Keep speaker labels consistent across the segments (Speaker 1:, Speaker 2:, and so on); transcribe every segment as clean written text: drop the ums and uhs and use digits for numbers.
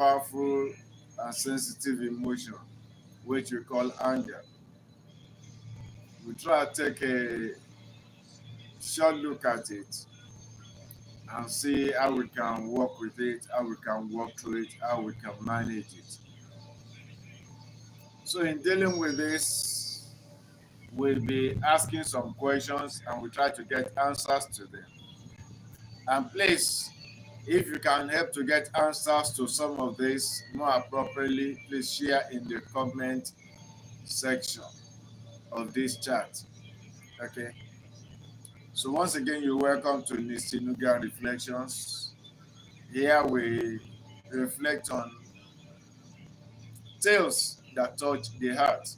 Speaker 1: powerful and sensitive emotion, which we call anger. We try to take a short look at it and see how we can work with it, how we can work through it, how we can manage it. So, in dealing with this, we'll be asking some questions and we try to get answers to them. And please, if you can help to get answers to some of this more appropriately, please share in the comment section of this chat. Okay. So once again, you're welcome to Nisinuga Reflections. Here we reflect on tales that touch the heart.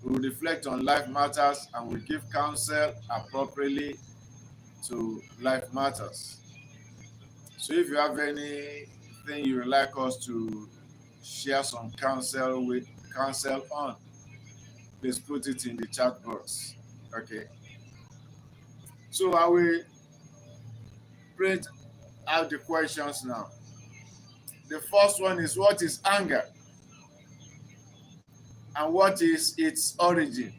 Speaker 1: We reflect on life matters and we give counsel appropriately to life matters. So if you have anything you would like us to share some counsel on, please put it in the chat box. Okay. So I will print out the questions now. The first one is, what is anger? And what is its origin?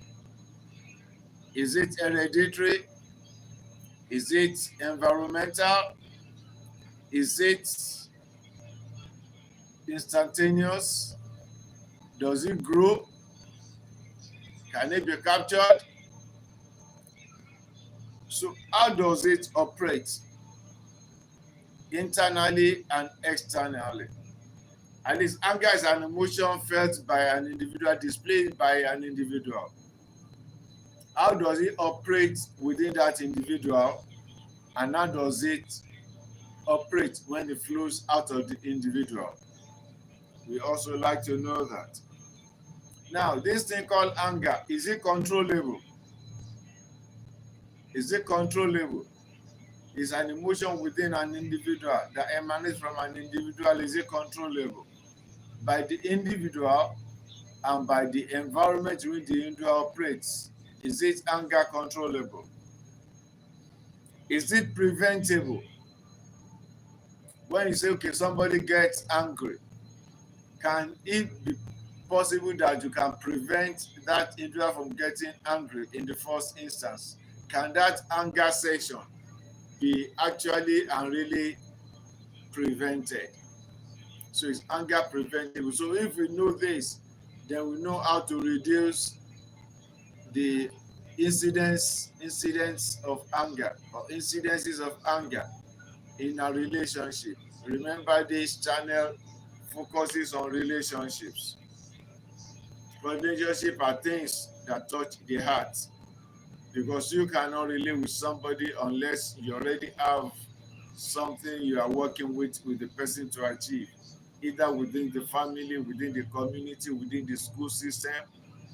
Speaker 1: Is it hereditary? Is it environmental? Is it instantaneous? Does it grow? Can it be captured? So how does it operate internally and externally? At least anger is an emotion felt by an individual, displayed by an individual. How does it operate within that individual? And how does it operate when it flows out of the individual? We also like to know that. Now, this thing called anger, is it controllable? Is it controllable? Is an emotion within an individual that emanates from an individual, is it controllable by the individual and by the environment in which the individual operates? Is it anger controllable? Is it preventable? When you say, okay, somebody gets angry, can it be possible that you can prevent that individual from getting angry in the first instance? Can that anger session be actually and really prevented? So is anger preventable? So if we know this, then we know how to reduce the incidents of anger or incidences of anger in a relationship. Remember, this channel focuses on relationships. Relationships are things that touch the heart, because you cannot relate with somebody unless you already have something you are working with the person to achieve, either within the family, within the community, within the school system,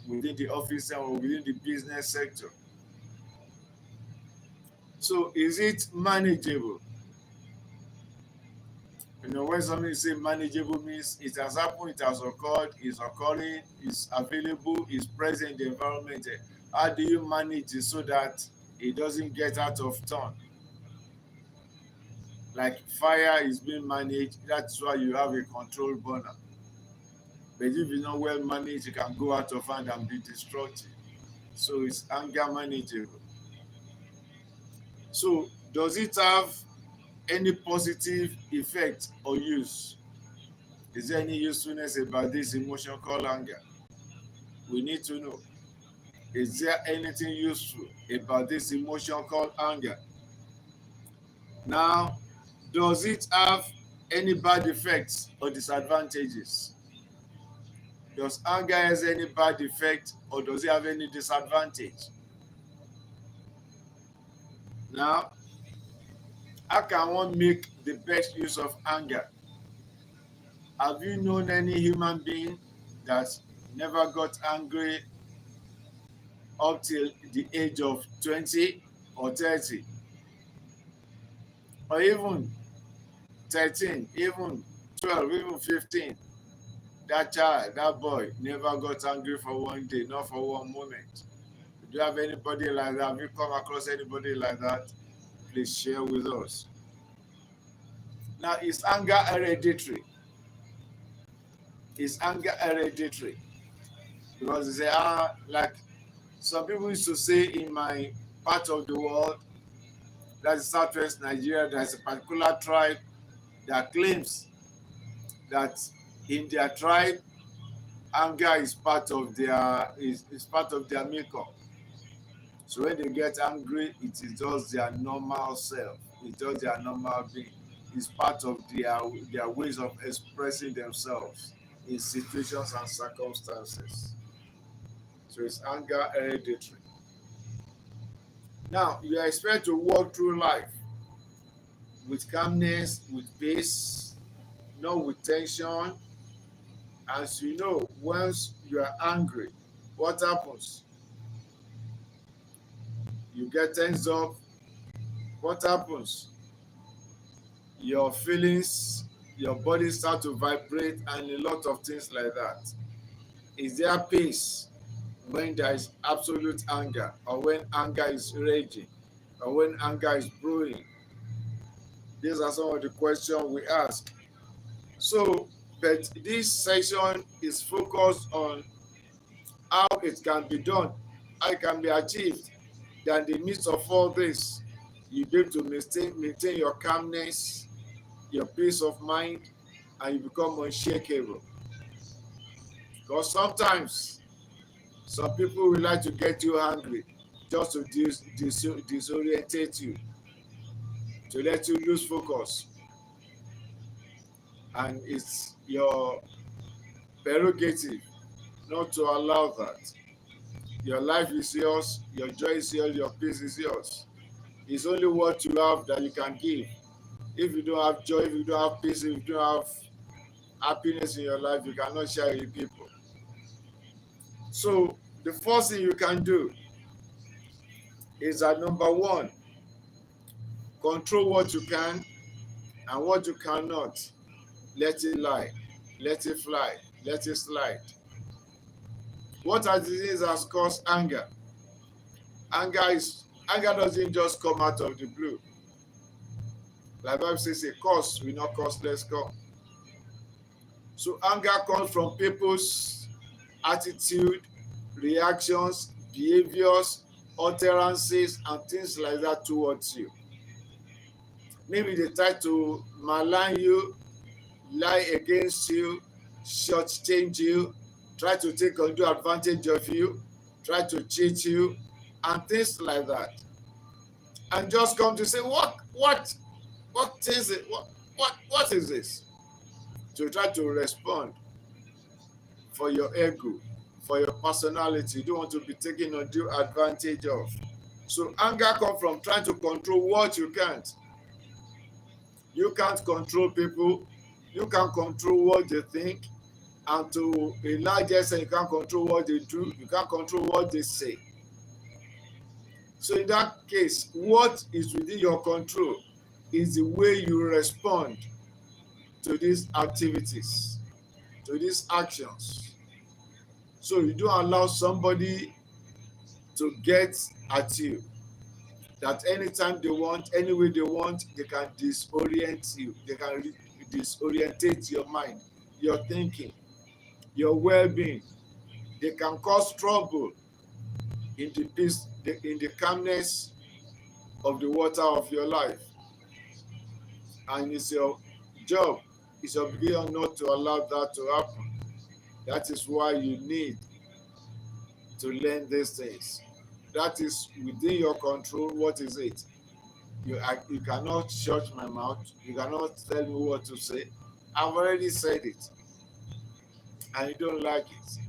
Speaker 1: within the office, or within the business sector. So is it manageable? When something say manageable means it has happened, it has occurred, is occurring, is available, is present in the environment. How do you manage it so that it doesn't get out of turn? Like fire is being managed, that's why you have a control burner. But if it's not well managed, it can go out of hand and be destructive. So it's anger manageable. So does it have any positive effect or use? Is there any usefulness about this emotion called anger? We need to know. Is there anything useful about this emotion called anger? Now, does it have any bad effects or disadvantages? Does anger have any bad effect or does it have any disadvantage? Now, how can one make the best use of anger? Have you known any human being that never got angry up till the age of 20 or 30? Or even 13, even 12, even 15? That child, that boy, never got angry for one day, not for one moment. Do you have anybody like that? Have you come across anybody like that? Please share with us. Now, is anger hereditary? Is anger hereditary? Because they say, like some people used to say in my part of the world, that is southwest Nigeria, there's a particular tribe that claims that in their tribe, anger is part of is part of their makeup. So when they get angry, it is just their normal self. It's just their normal being. It's part of their ways of expressing themselves in situations and circumstances. So it's anger hereditary. Now you are expected to walk through life with calmness, with peace, not with tension. As you know, once you are angry, what happens? You get tense up. What happens? Your feelings, your body start to vibrate and a lot of things like that. Is there peace when there is absolute anger, or when anger is raging, or when anger is brewing? These are some of the questions we ask. So, but this section is focused on how it can be done, how it can be achieved. That in the midst of all this, you be able to maintain your calmness, your peace of mind, and you become unshakable. Because sometimes some people will like to get you angry just to disorientate you, to let you lose focus. And it's your prerogative not to allow that. Your life is yours, your joy is yours, your peace is yours. It's only what you have that you can give. If you don't have joy, if you don't have peace, if you don't have happiness in your life, you cannot share it with people. So the first thing you can do is that number one, control what you can, and what you cannot, let it lie, let it fly, let it slide. What are the things that cause anger? Anger doesn't just come out of the blue. Like Bible says, a cause will not cause less come. So anger comes from people's attitude, reactions, behaviors, utterances, and things like that towards you. Maybe they try to malign you, lie against you, shortchange you, try to take undue advantage of you, try to cheat you, and things like that. And just come to say, what is it? What is this? To try to respond for your ego, for your personality. You don't want to be taken undue advantage of. So anger comes from trying to control what you can't. You can't control people. You can't control what they think. And to a large extent, you can't control what they do. You can't control what they say. So in that case, what is within your control is the way you respond to these activities, to these actions. So you don't allow somebody to get at you. That anytime they want, any way they want, they can disorient you. They can disorientate your mind, your thinking, your well-being. They can cause trouble in the peace, in the calmness of the water of your life. And it's your job, it's your obligation not to allow that to happen. That is why you need to learn these things. That is within your control. What is it? You cannot shut my mouth. You cannot tell me what to say. I've already said it, and you don't like it.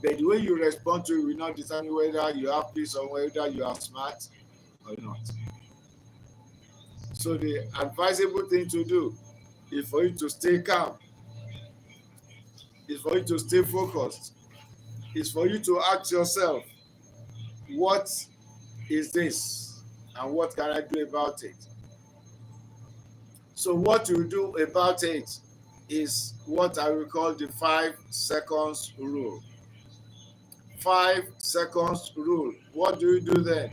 Speaker 1: But the way you respond to it will not determine whether you have peace or whether you are smart or not. So the advisable thing to do is for you to stay calm, is for you to stay focused, is for you to ask yourself, what is this and what can I do about it? So what you do about it is what I will call the 5 seconds rule. 5 seconds rule. What do you do then?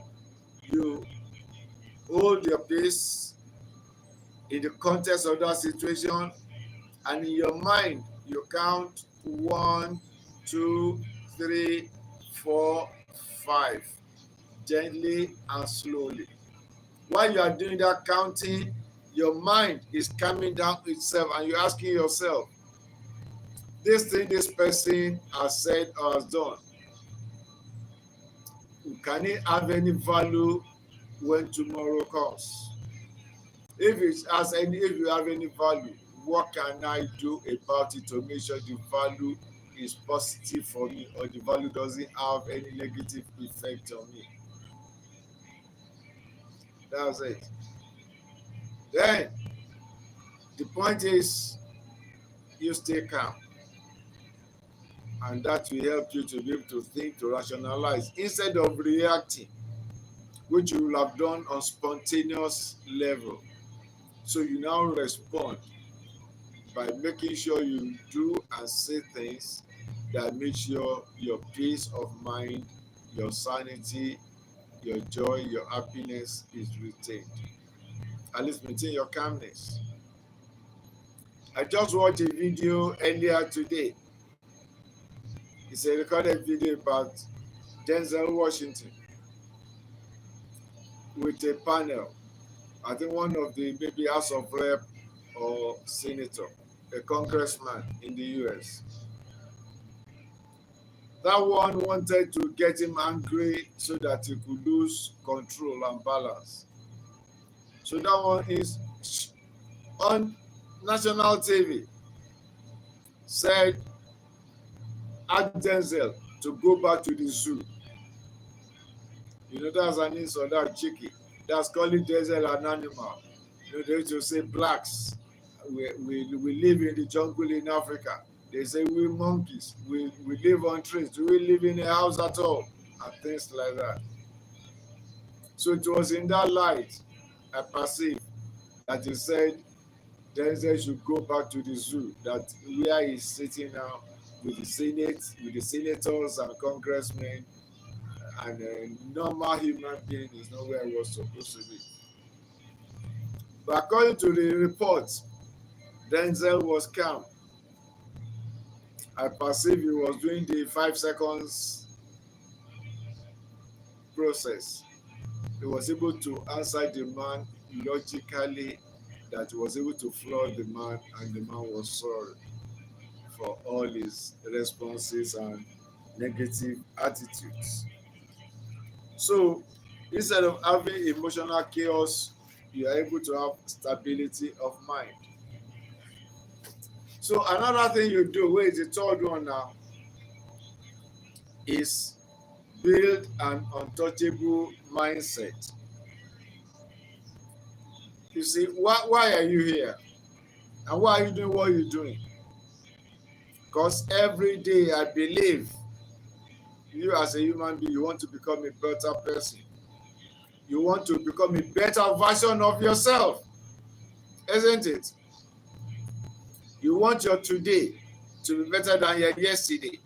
Speaker 1: You hold your peace in the context of that situation, and in your mind, you count 1, 2, 3, 4, 5. Gently and slowly. While you are doing that counting, your mind is calming down itself and you're asking yourself, this thing this person has said or has done, can it have any value when tomorrow comes? If you have any value, what can I do about it to make sure the value is positive for me or the value doesn't have any negative effect on me? That's it. Then the point is you stay calm, and that will help you to be able to think, to rationalize instead of reacting, which you will have done on spontaneous level. So you now respond by making sure you do and say things that make sure your peace of mind, your sanity, your joy, your happiness is retained. At least maintain your calmness. I just watched a video earlier today. It's a recorded video about Denzel Washington with a panel. I think one of the maybe House of Rep or senator, a congressman in the US. That one wanted to get him angry so that he could lose control and balance. So that one is on national TV, said, ask Denzel to go back to the zoo. You know, that's an insult, that's cheeky. That's calling Denzel an animal. You know, they used to say blacks, we live in the jungle in Africa. They say we monkeys, we live on trees. Do we live in a house at all? And things like that. So it was in that light I perceived that he said Denzel should go back to the zoo, that where he's sitting now with the Senate, with the senators and congressmen, and a normal human being is not where he was supposed to be. But according to the reports, Denzel was calm. I perceive he was doing the 5 seconds process. He was able to answer the man logically, that he was able to floor the man, and the man was sorry for all his responses and negative attitudes. So instead of having emotional chaos, you are able to have stability of mind. So another thing you do, where is the third one now, is build an untouchable mindset. You see, why are you here? And why are you doing what you're doing? Because every day I believe you as a human being, you want to become a better person. You want to become a better version of yourself, isn't it? You want your today to be better than your yesterday.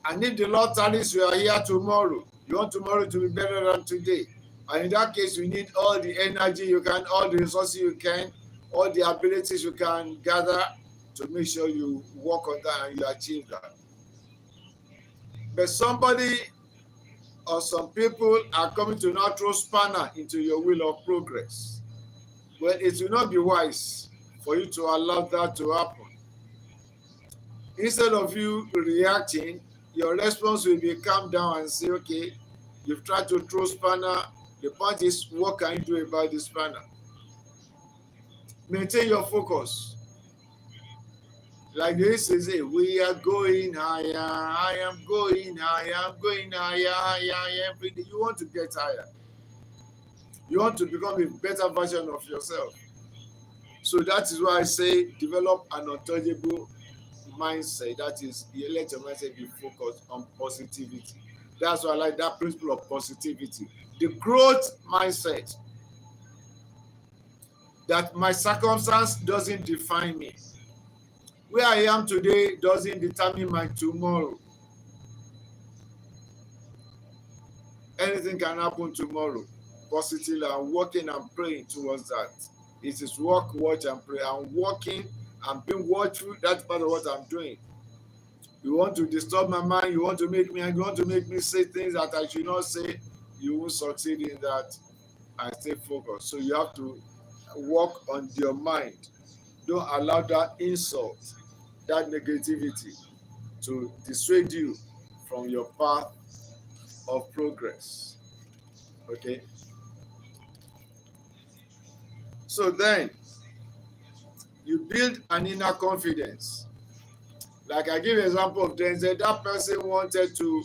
Speaker 1: And if the Lord tarries, you are here tomorrow. You want tomorrow to be better than today. And in that case, you need all the energy you can, all the resources you can, all the abilities you can gather to make sure you work on that and you achieve that. But somebody or some people are coming to now throw spanner into your wheel of progress. Well, it will not be wise for you to allow that to happen. Instead of you reacting, your response will be calm down and say, okay, you've tried to throw spanner. The point is, what can you do about this spanner? Maintain your focus. Like this is it. We are going higher. I am going higher. I'm going higher, higher every day. You want to get higher. You want to become a better version of yourself. So that is why I say develop an untouchable mindset. That is, you let your mindset be focused on positivity. That's why I like that principle of positivity. The growth mindset. That my circumstance doesn't define me. Where I am today doesn't determine my tomorrow. Anything can happen tomorrow. Positively, I'm working and praying towards that. It is work, watch, and pray. I'm working, I'm being watchful. That's part of what I'm doing. You want to disturb my mind, you want to make me angry, you want to make me say things that I should not say, you won't succeed in that. I stay focused. So you have to work on your mind. Don't allow that insult, that negativity to dissuade you from your path of progress. Okay? So then you build an inner confidence. Like I give example of Denzel, that person wanted to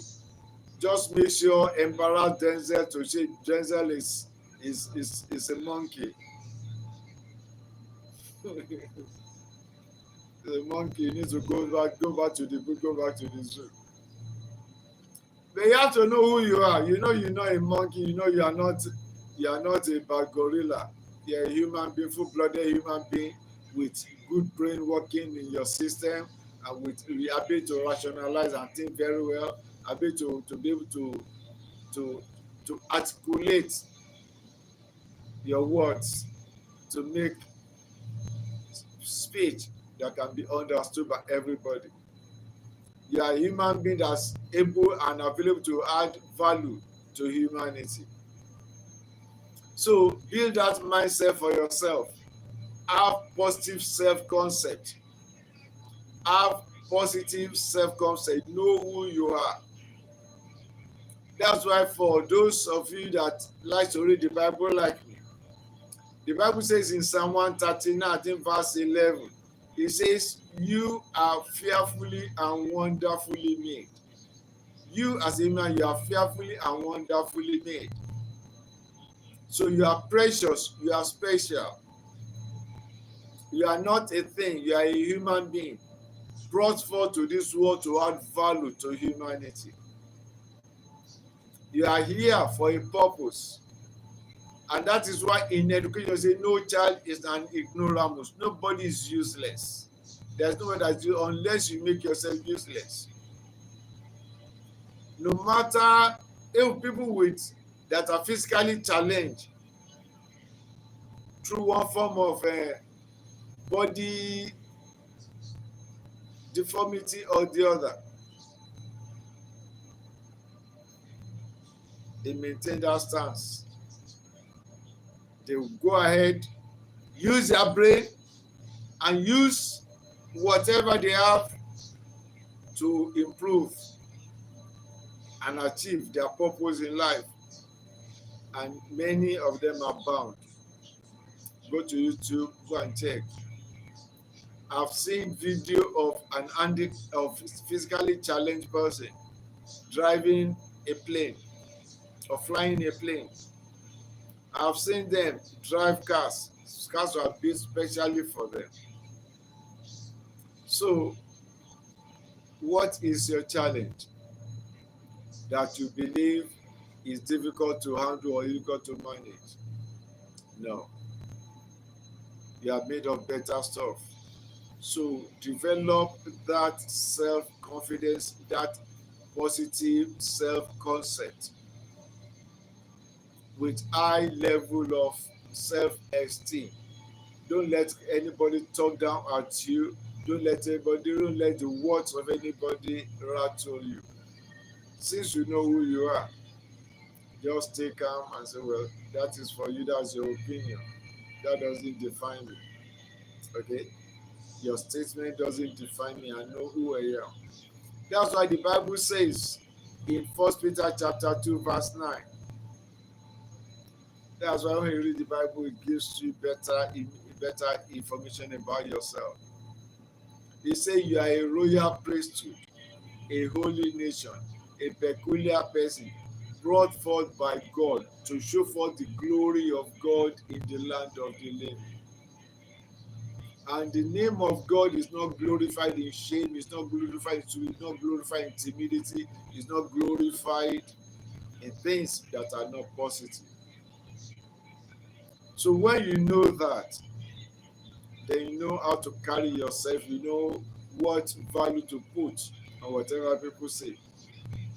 Speaker 1: just make sure embarrass Denzel to say Denzel is a monkey. The monkey needs to go back to the book, go back to the zoo. But you have to know who you are. You know you're not a monkey, you know you are not a bad gorilla. You're a human being, full-blooded human being with good brain working in your system and with the ability to rationalize and think very well, ability to be able to articulate your words, to make speech that can be understood by everybody. You are a human being that's able and available to add value to humanity. So build that mindset for yourself. Have positive self-concept. Have positive self-concept. Know who you are. That's why for those of you that like to read the Bible like me, the Bible says in Psalm 139, I think verse 11, it says, you are fearfully and wonderfully made. You as a man, you are fearfully and wonderfully made. So you are precious, you are special. You are not a thing, you are a human being brought forth to this world to add value to humanity. You are here for a purpose. And that is why in education, you say no child is an ignoramus. Nobody is useless. There's no one that's useless unless you make yourself useless. No matter if people that are physically challenged through one form of body deformity or the other, they maintain that stance. They will go ahead, use their brain, and use whatever they have to improve and achieve their purpose in life. And many of them are bound. Go to YouTube, go and check. I've seen video of physically challenged person driving a plane or flying a plane. I've seen them drive cars. Cars were built specially for them. So, what is your challenge that you believe is difficult to handle or difficult to manage? No. You are made of better stuff. So develop that self-confidence, that positive self-concept with high level of self-esteem. Don't let anybody talk down at you. Don't let the words of anybody rattle you. Since you know who you are, just stay calm and say, well, that is for you, that's your opinion. That doesn't define me. Okay? Your statement doesn't define me. I know who I am. That's why the Bible says in 1 Peter chapter 2, verse 9. That's why when you read the Bible, it gives you better information about yourself. They say you are a royal priesthood, a holy nation, a peculiar person, brought forth by God to show forth the glory of God in the land of the living. And the name of God is not glorified in shame, it's not glorified it's not glorified in timidity, it's not glorified in things that are not positive. So when you know that, then you know how to carry yourself, you know what value to put on whatever people say.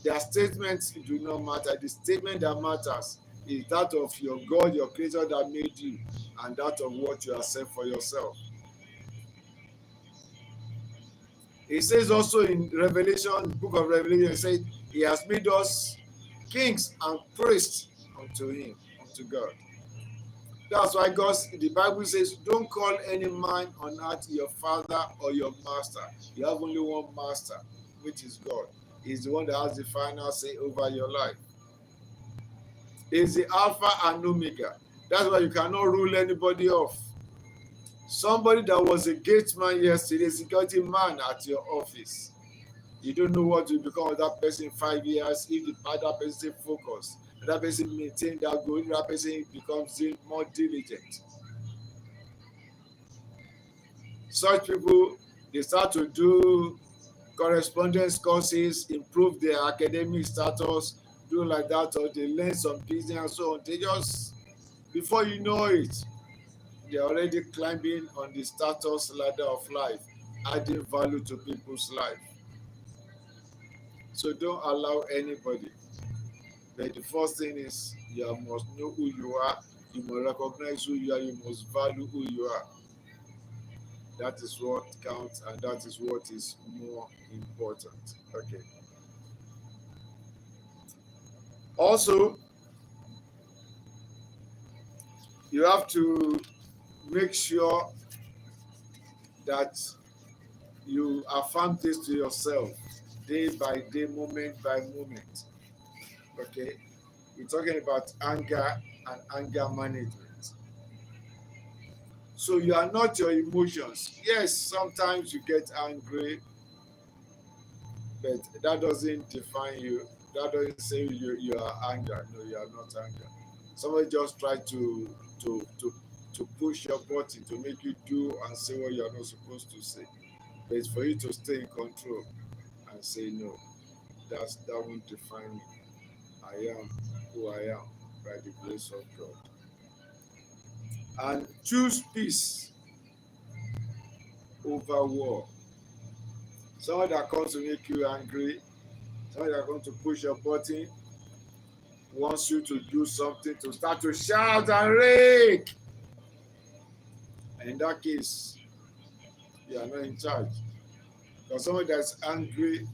Speaker 1: Their statements do not matter. The statement that matters is that of your God, your creator that made you, and that of what you accept for yourself. It says also in Revelation, the book of Revelation, it says, He has made us kings and priests unto Him, unto God. That's why the Bible says, don't call any man on earth your father or your master. You have only one master, which is God. He's the one that has the final say over your life. He's the Alpha and Omega. That's why you cannot rule anybody off. Somebody that was a gate man yesterday, security man at your office. You don't know what will become of that person in 5 years if the other person focus. That person maintain that goal, that person becomes more diligent. Such people, they start to do correspondence courses, improve their academic status, do like that, or they learn some business and so on. They just, before you know it, they're already climbing on the status ladder of life, adding value to people's life. So don't allow anybody. But the first thing is you must know who you are, you must recognize who you are, you must value who you are. That is what counts, and that is what is more important. Okay. Also, you have to make sure that you affirm this to yourself day by day, moment by moment. Okay. We're talking about anger and anger management. So you are not your emotions. Yes, sometimes you get angry, but that doesn't define you. That doesn't say you are anger. No, you are not anger. Somebody just try to push your button to make you do and say what you are not supposed to say. But it's for you to stay in control and say no. That won't define me. I am who I am by the grace of God. And choose peace over war. Someone that comes to make you angry, someone that comes to push your button, wants you to do something, to start to shout and rage. And in that case, you are not in charge. Because someone that's angry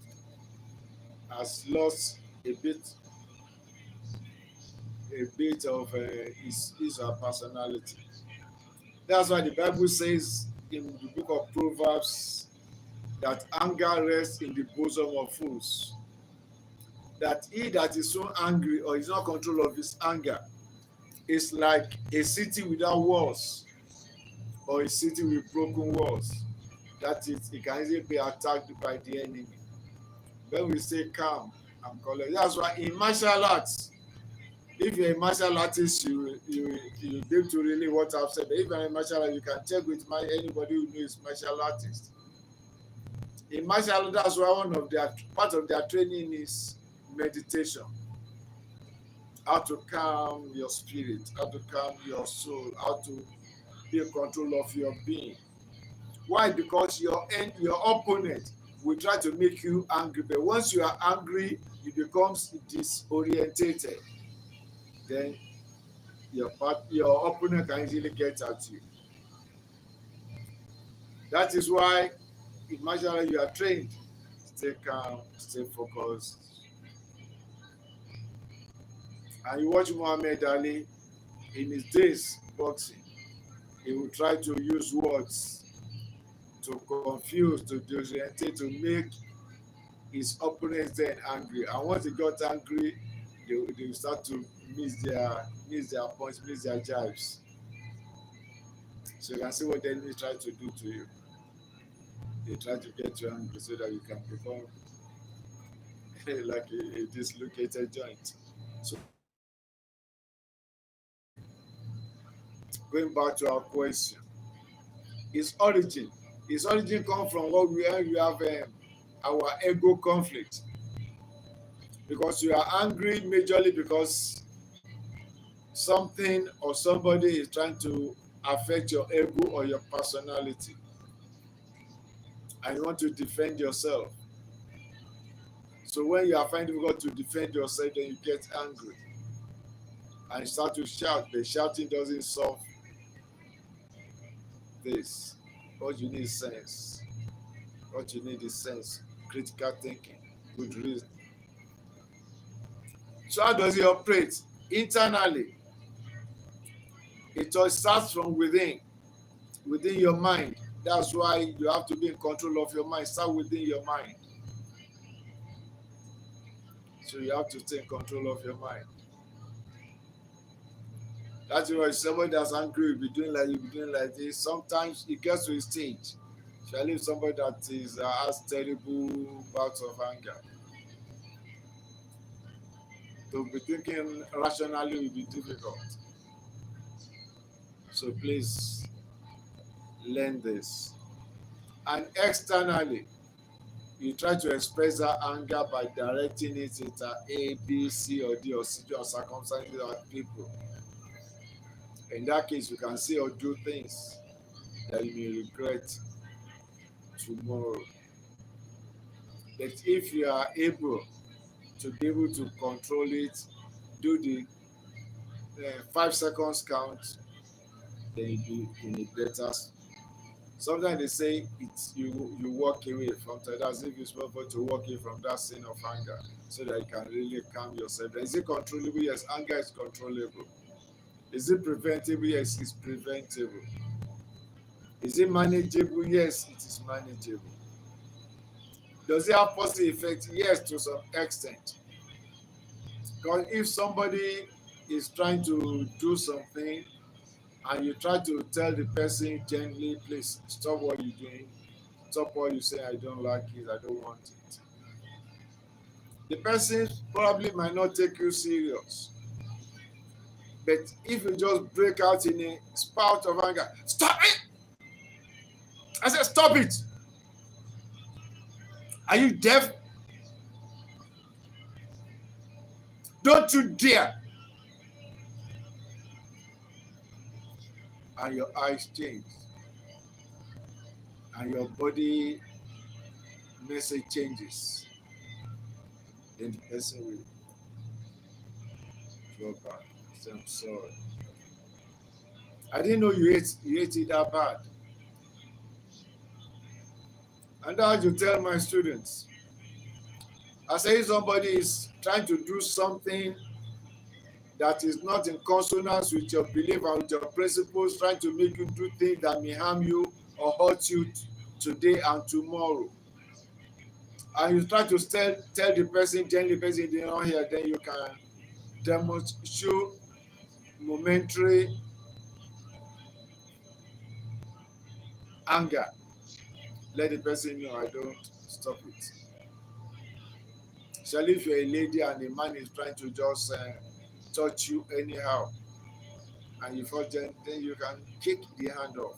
Speaker 1: has lost a bit of his personality. That's why the Bible says in the book of Proverbs that anger rests in the bosom of fools. That he that is so angry or is not control of his anger is like a city without walls or a city with broken walls. That is, it can easily be attacked by the enemy. When we say calm and collect, that's why in martial arts, if you're a martial artist, you be able to relate what I've said. But if you're a martial artist, you can check with anybody who knows martial artists. In martial arts, that's why one of their part of their training is meditation. How to calm your spirit, how to calm your soul, how to be in control of your being. Why? Because your opponent will try to make you angry, but once you are angry, you become disorientated. Then your opponent can easily get at you. That is why imagine you are trained. Stay calm, stay focused. And you watch Muhammad Ali in his days boxing. He will try to use words to confuse, to disorientate, to make his opponents then angry. And once he got angry, they will start to miss their points, miss their jibes. So you can see what the enemy try to do to you. They try to get you angry so that you can become like a dislocated joint. So going back to our question, its origin comes from what we have our ego conflict. Because you are angry majorly because something or somebody is trying to affect your ego or your personality, and you want to defend yourself. So when you are finding difficult to defend yourself, then you get angry and you start to shout. The shouting doesn't solve this. What you need is sense. What you need is sense, critical thinking, good reason. So how does it operate? Internally, it all starts from within your mind. That's why you have to be in control of your mind. Start within your mind. So you have to take control of your mind. That's why somebody that's angry will be doing like you be doing like this. Sometimes it gets to a stage. Especially if somebody that is has terrible bouts of anger. To be thinking rationally will be difficult. So please learn this. And externally, you try to express that anger by directing it into A, B, C, or D, or situation or circumstances or people. In that case, you can say or do things that you may regret tomorrow. But if you are able to be able to control it, do the 5 seconds count, then you be in a better. Sometimes they say it's you walk away from that. That's if you're supposed to walk away from that scene of anger, so that you can really calm yourself. Is it controllable? Yes, anger is controllable. Is it preventable? Yes, it's preventable. Is it manageable? Yes, it is manageable. Does it have positive effects? Yes, to some extent. Because if somebody is trying to do something and you try to tell the person gently, please stop what you're doing, stop what you say, I don't like it, I don't want it. The person probably might not take you serious. But if you just break out in a spout of anger, stop it! I said, stop it! Are you deaf? Don't you dare! And your eyes change. And your body message changes. Then the person will draw back. Say, I'm sorry. I didn't know you ate it that bad. And that's how you tell my students. I say if somebody is trying to do something that is not in consonance with your belief and with your principles, trying to make you do things that may harm you or hurt you today and tomorrow. And you try to tell the person, gently, the person they don't hear, then you can demonstrate, show momentary anger. Let the person know I don't stop it. Especially if you're a lady and a man is trying to just touch you anyhow, and you fall, then you can kick the hand off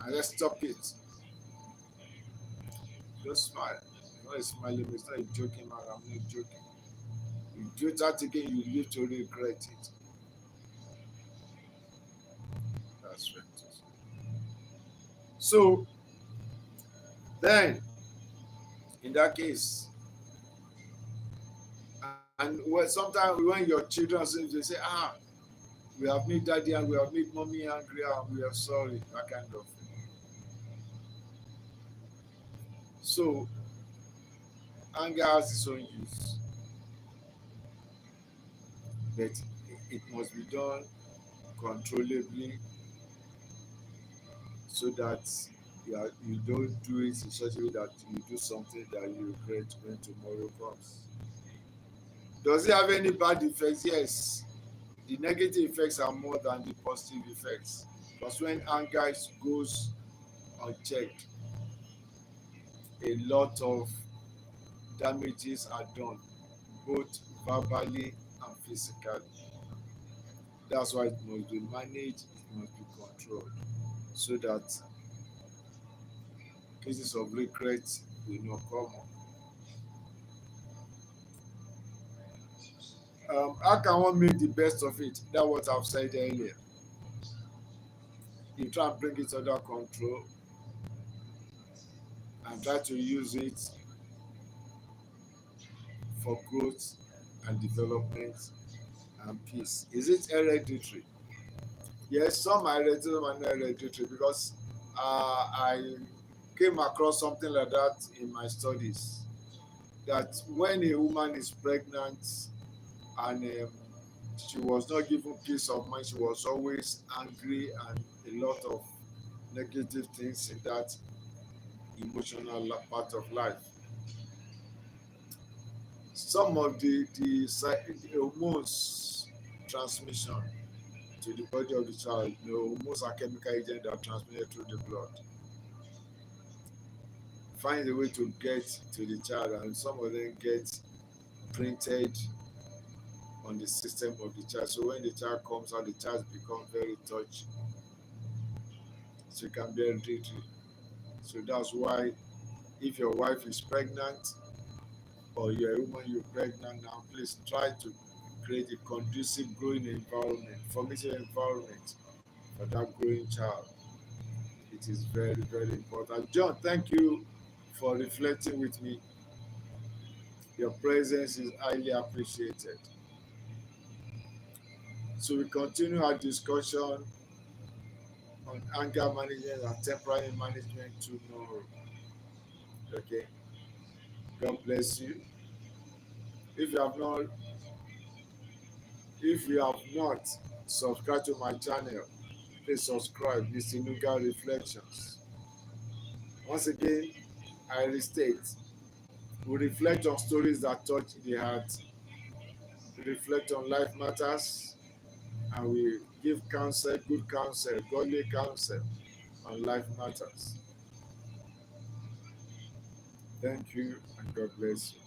Speaker 1: and let's stop it. Just smile. It's not a smiling, it's not a joking man. I'm not joking. You do that again, you live to regret it. That's right. So then, in that case, and sometimes when your children say, they say, we have made daddy and we have made mommy angry and we are sorry, that kind of thing. So anger has its own use, but it must be done controllably so that you don't do it in such a way that you do something that you regret when tomorrow comes. Does it have any bad effects? Yes. The negative effects are more than the positive effects. Because when anger goes unchecked, a lot of damages are done, both verbally and physically. That's why it must be managed, it must be controlled, so that cases of regret will not come up. How can one make the best of it? That's what I've said earlier. You try and bring it under control and try to use it for growth and development and peace. Is it hereditary? Yes, some are hereditary, some are not hereditary because I came across something like that in my studies. That when a woman is pregnant and she was not given peace of mind, she was always angry and a lot of negative things in that emotional part of life. Some of the hormones transmission to the body of the child, the hormones are chemical agents that are transmitted through the blood. Find a way to get to the child, and some of them get printed on the system of the child. So when the child comes out, the child becomes very touchy. So it can be hereditary. So that's why if your wife is pregnant or you're a woman, you're pregnant now, please try to create a conducive growing environment, formative environment for that growing child. It is very, very important. John, thank you for reflecting with me. Your presence is highly appreciated. So we continue our discussion on anger management and temperament management tomorrow. Okay. God bless you. If you have not, if you have not subscribed to my channel, please subscribe. This is Nuga Reflections. Once again, I restate. We reflect on stories that touch the heart. We reflect on life matters, and we give counsel, good counsel, godly counsel on life matters. Thank you, and God bless you.